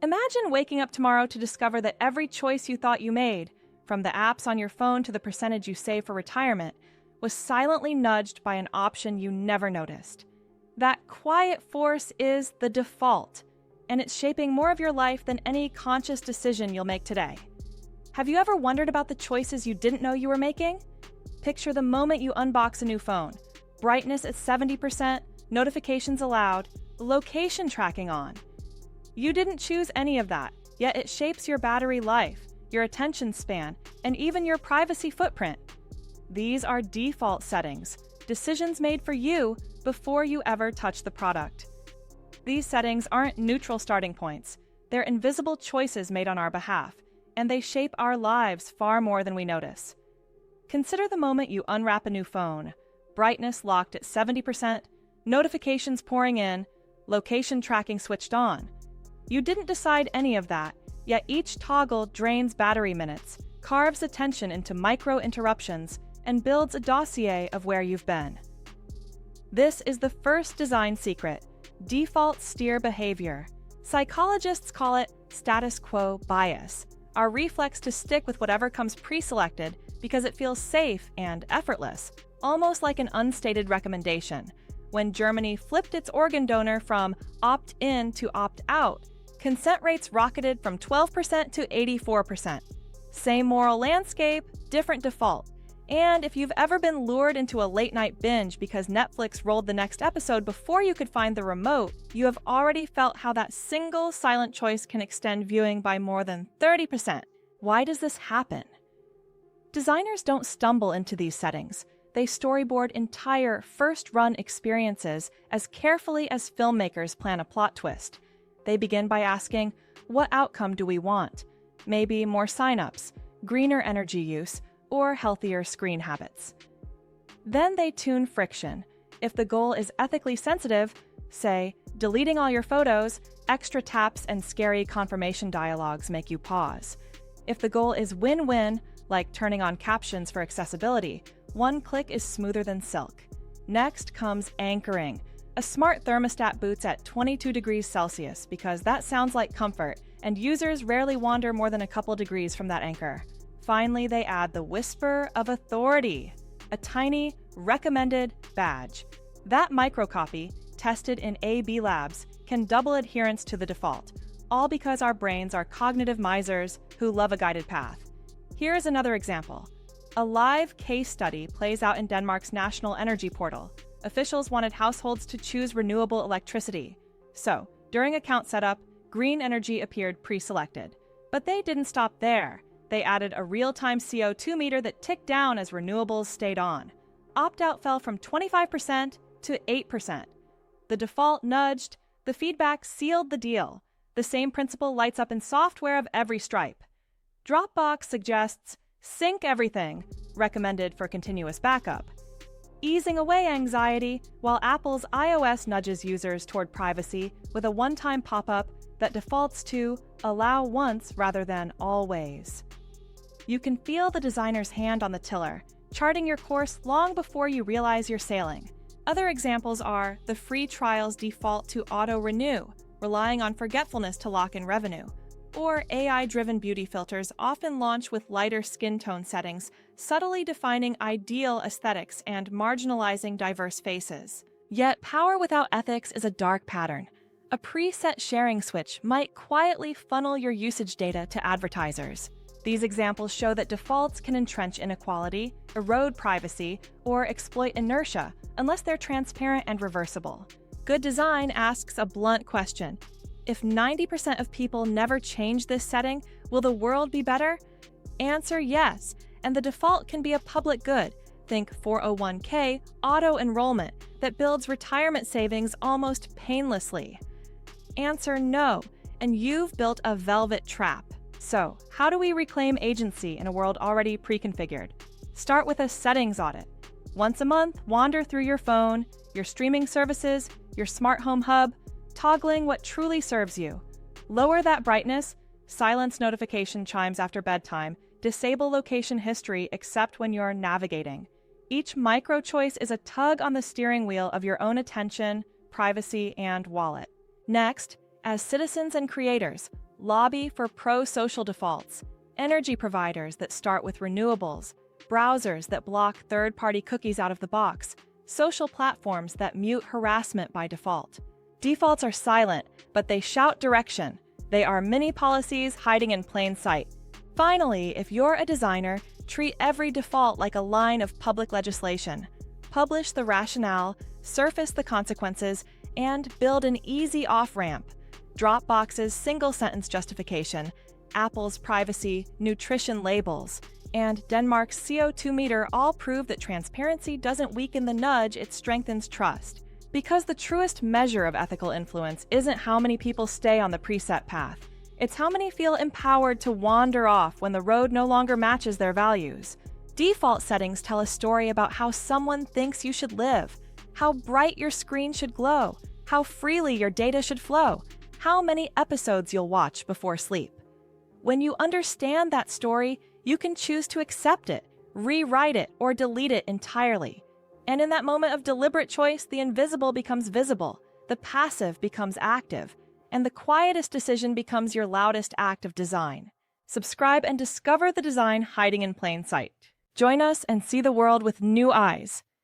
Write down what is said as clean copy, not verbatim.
Imagine waking up tomorrow to discover that every choice you thought you made, from the apps on your phone to the percentage you save for retirement, was silently nudged by an option you never noticed. That quiet force is the default, and it's shaping more of your life than any conscious decision you'll make today. Have you ever wondered about the choices you didn't know you were making? Picture the moment you unbox a new phone. Brightness at 70%, notifications allowed, location tracking on. You didn't choose any of that, yet it shapes your battery life, your attention span, and even your privacy footprint. These are default settings, decisions made for you before you ever touch the product. These settings aren't neutral starting points. They're invisible choices made on our behalf, and they shape our lives far more than we notice. Consider the moment you unwrap a new phone. Brightness locked at 70%, notifications pouring in, location tracking switched on. You didn't decide any of that, yet each toggle drains battery minutes, carves attention into micro-interruptions, and builds a dossier of where you've been. This is the first design secret: default steer behavior. Psychologists call it status quo bias, our reflex to stick with whatever comes pre-selected because it feels safe and effortless, almost like an unstated recommendation. When Germany flipped its organ donor from opt-in to opt-out, consent rates rocketed from 12% to 84%. Same moral landscape, different default. And if you've ever been lured into a late-night binge because Netflix rolled the next episode before you could find the remote, you have already felt how that single silent choice can extend viewing by more than 30%. Why does this happen? Designers don't stumble into these settings. They storyboard entire first-run experiences as carefully as filmmakers plan a plot twist. They begin by asking, what outcome do we want? Maybe more signups, greener energy use, or healthier screen habits. Then they tune friction. If the goal is ethically sensitive, say, deleting all your photos, extra taps and scary confirmation dialogues make you pause. If the goal is win-win, like turning on captions for accessibility, one click is smoother than silk. Next comes anchoring. A smart thermostat boots at 22 degrees Celsius because that sounds like comfort, and users rarely wander more than a couple degrees from that anchor. Finally, they add the whisper of authority, a tiny, recommended badge. That microcopy, tested in A/B labs, can double adherence to the default, all because our brains are cognitive misers who love a guided path. Here is another example. A live case study plays out in Denmark's national energy portal. Officials wanted households to choose renewable electricity. So, during account setup, green energy appeared pre-selected. But they didn't stop there. They added a real-time CO2 meter that ticked down as renewables stayed on. Opt-out fell from 25% to 8%. The default nudged, the feedback sealed the deal. The same principle lights up in software of every stripe. Dropbox suggests sync everything, recommended for continuous backup, easing away anxiety, while Apple's iOS nudges users toward privacy with a one-time pop-up that defaults to allow once rather than always. You can feel the designer's hand on the tiller, charting your course long before you realize you're sailing. Other examples are the free trials default to auto-renew, relying on forgetfulness to lock in revenue, or AI-driven beauty filters often launch with lighter skin tone settings, subtly defining ideal aesthetics and marginalizing diverse faces. Yet, power without ethics is a dark pattern. A preset sharing switch might quietly funnel your usage data to advertisers. These examples show that defaults can entrench inequality, erode privacy, or exploit inertia unless they're transparent and reversible. Good design asks a blunt question. If 90% of people never change this setting, will the world be better? Answer yes, and the default can be a public good. Think 401k auto-enrollment that builds retirement savings almost painlessly. Answer no, and you've built a velvet trap. So, how do we reclaim agency in a world already pre-configured? Start with a settings audit. Once a month, wander through your phone, your streaming services, your smart home hub, toggling what truly serves you. Lower that brightness, silence notification chimes after bedtime, disable location history except when you're navigating. Each micro-choice is a tug on the steering wheel of your own attention, privacy, and wallet. Next, as citizens and creators, Lobby for pro-social defaults, energy providers that start with renewables, browsers that block third-party cookies out of the box, social platforms that mute harassment by default. Defaults are silent, but they shout direction. They are mini policies hiding in plain sight. Finally, if you're a designer, treat every default like a line of public legislation. Publish the rationale, surface the consequences, and build an easy off-ramp. Dropbox's single-sentence justification, Apple's privacy, nutrition labels, and Denmark's CO2 meter all prove that transparency doesn't weaken the nudge, it strengthens trust. Because the truest measure of ethical influence isn't how many people stay on the preset path. It's how many feel empowered to wander off when the road no longer matches their values. Default settings tell a story about how someone thinks you should live, how bright your screen should glow, how freely your data should flow, how many episodes you'll watch before sleep. When you understand that story, you can choose to accept it, rewrite it, or delete it entirely. And in that moment of deliberate choice, the invisible becomes visible, the passive becomes active, and the quietest decision becomes your loudest act of design. Subscribe and discover the design hiding in plain sight. Join us and see the world with new eyes.